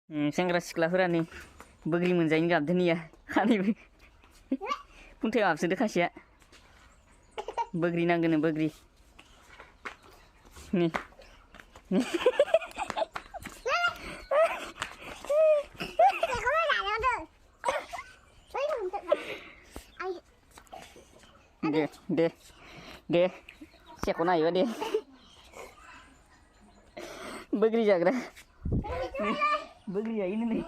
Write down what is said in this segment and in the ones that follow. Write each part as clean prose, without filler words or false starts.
सेंग्रा सिख्लाफोरा नै बोग्रि मोनजायैनि गाबदोनिया खानैबो खुन्थायाव हाबसोदो खासेया बोग्रि नांगोनो बोग्रि नै दे सेख'ना हायोबा दे बोग्रि जाग्रा बोग्रि जायोनो नै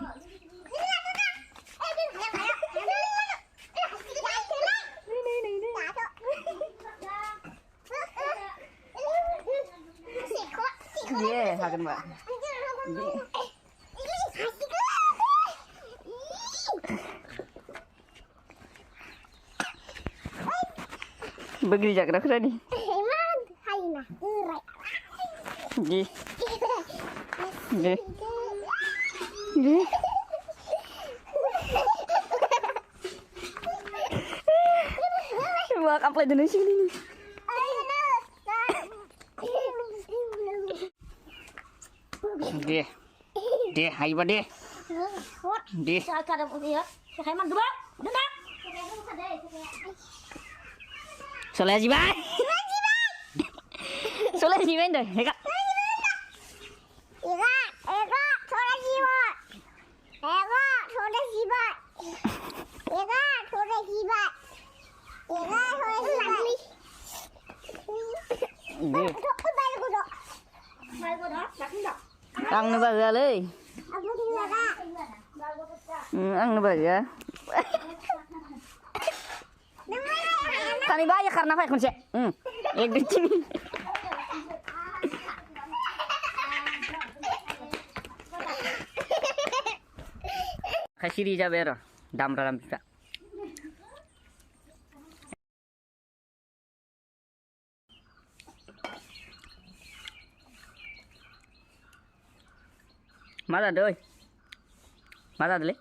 दे हागोन मा बोग्रि जाग्राफोरा नि दे wah kaplay din sini nih deh ayo ba deh Ada ya kayak man dua udah soleh gì bay soleh gì bên đây heka ăn nó bờ ra đi ăn nó bờ ra tani banyak karena apa konsep yang di sini kasih dia bero dam dalam bisa mana doi mana dole